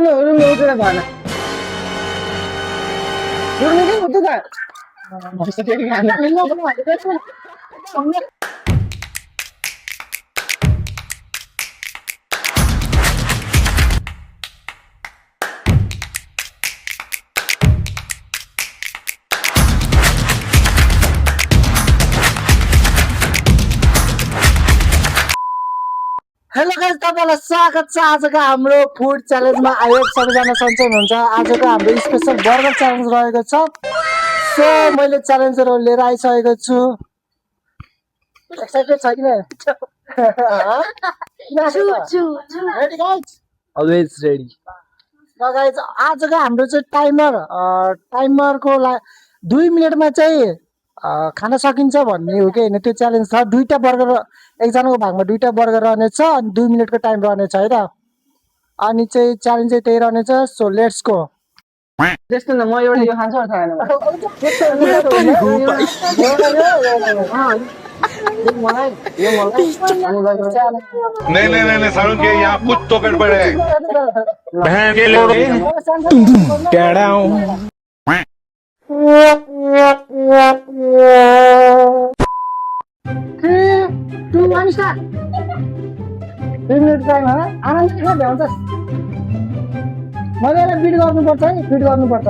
रुक्नु उठेर भएन रुक्नु कि उठ्नु त हेलो गाइस तपाईलाई स्वागत छ आजको हाम्रो फुड च्यालेन्जमा आयो सबैजना सन्चै हुनुहुन्छ आजको हाम्रो स्पेशल बर्गर च्यालेन्ज रहेको छ सो मैले च्यालेन्जहरु लिएर आइसकेको छु एक्साइटेड छ कि रेडी गाइस Always ready. ल गाइस आजको हाम्रो चाहिँ टाइमरको 2 मिनेटमा चाहिँ खाना सकिन्छ भन्ने हो कि हैन त्यो च्यालेन्ज छ दुईटा बर्गर एकजनाको भागमा दुईटा बर्गर रहनेछ अनि 2 मिनेटको टाइम रहनेछ है त अनि चाहिँ च्यालेन्ज चाहिँ त्यही रहनेछ सो लेट्स गो त्यस्तो न म एउटा यो खान्छु अथवा नहीं सारुण के यहाँ कुछ तो गड़बड़ है बहन के लोग मजाले बिट गर्नुपर्छ है फिट गर्नुपर्छ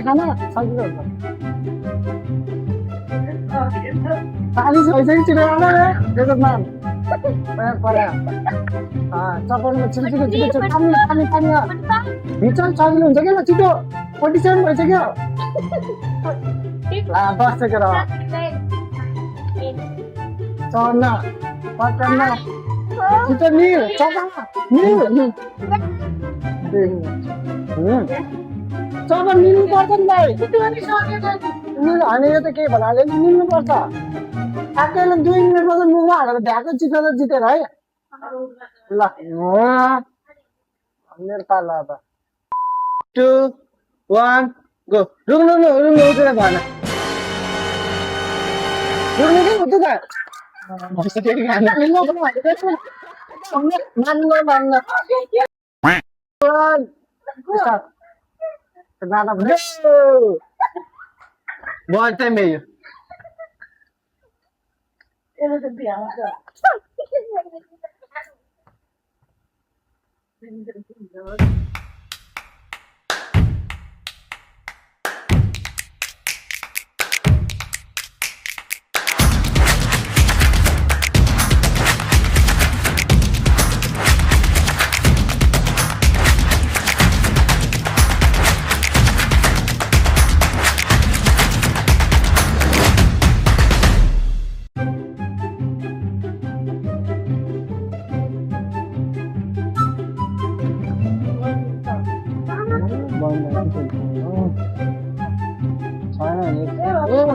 खाना सजिलो हुन्छ चालिस भइसक्यो छिटो चपाउनु छिटो भित्र सजिलो हुन्छ क्या छिटो 47 भइसक्यो बस सेकेन्ड 54 छिटो निल चपा चपा मिल्नु पर्छ नि भाइ अनि यो त केही भन्नाले मिल्नु पर्छ ठ्याक्कैले 2 मिनेटमा त मुखमा हालेर ढ्याक्कै जितेर है ल मेरो पाला अब 2 1 गो रुक्नु उठेर भएन रुक्नु कि उठ्नु Nada no. Bom até meio. Eu não sabia.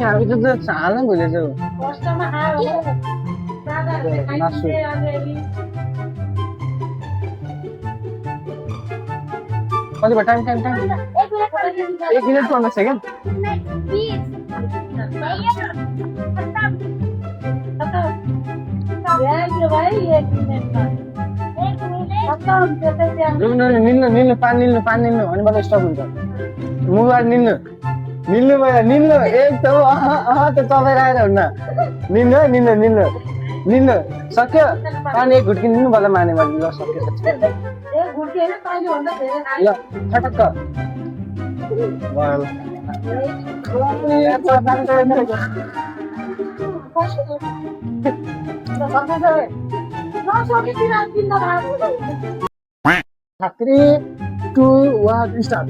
हामी त हाल्न भुलेछ कति भयो टाइम 1 मिनेट 15 सेकेन्ड निल्नु पानी निल्नु भनेबाट स्टप हुन्छ मोबाइल निल्नु एकदम त्यो चलाइरहेर हुन्न निल्नु सक्यो पानी एक घुट्की निल्नु बल्ल माने मैले ल सक्यो ल ठटक्क थ्री टू वन स्टार्ट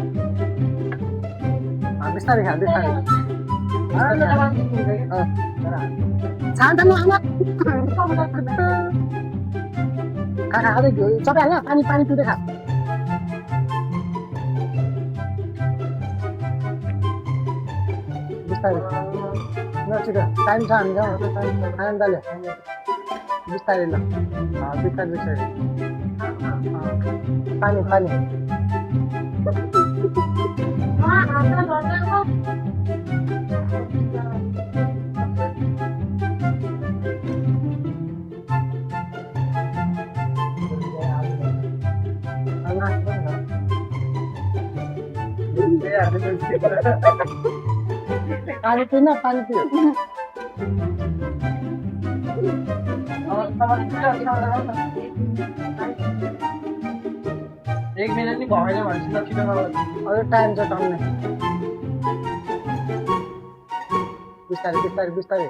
बिस्तारै खा बिस्तारै छान खा खाँदै सबै हाल्यो पानी पानी पिँदै खा बिस्तारै ल छिटो टाइम छ हामीसँग आनन्दले बिस्तारै ल बिस्तारै बिस्तारै पानी पानी पानी पिन पानी पियो एक मिनट नहीं भएन भनेपछि ल छिटो नगर अझ टाइम छ टन्ने बिस्तारै बिस्तारै बिस्तारै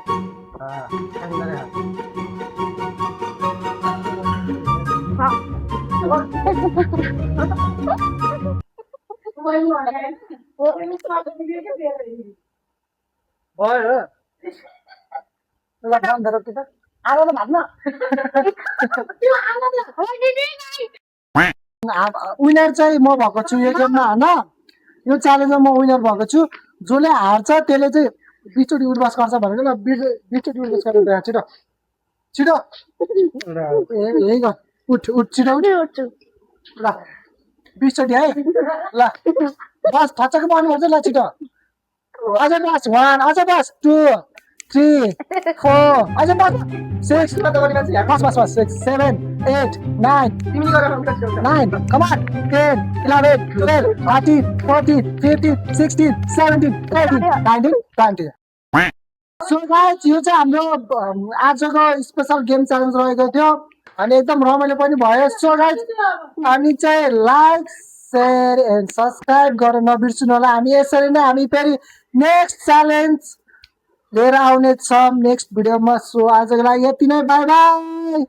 भयो ल बन्द रोटी त आगो त भाग्न विनर चाहिँ म भएको छु यो गेममा होइन यो च्यालेन्जमा म विनर भएको छु जसले हार्छ त्यसले चाहिँ बिचोटी उठबस गर्छ भनेको ल बिचोटी उठबस गरेर छिटो छिटो यही गर उठ उठ छिटो उठ ल 20 चोटि है ल बस थचक्क बन्नुपर्छ ल छिटो अझ बस 1 अझ बस 2 3 4 अझ बस 6 बस बस बस 6 7 8 9 तिमीले गरेर उल्टा छिटो 9 come on 10 11 12 13 14 15 16 17 18 19 20 सो गाइस यो चाहिँ हाम्रो आजको स्पेशल गेम च्यालेन्ज रहेको थियो अनि एकदम रमाइलो पनि भयो सो गाइस हामी चाहिँ लाइक शेयर एन्ड सब्स्क्राइब गर्न नबिर्सनु होला हामी यसरी नै हामी फेरि नेक्स्ट च्यालेन्ज लिएर आउने छौँ नेक्स्ट भिडियोमा सो आजको लागि यति नै बाइ बाइ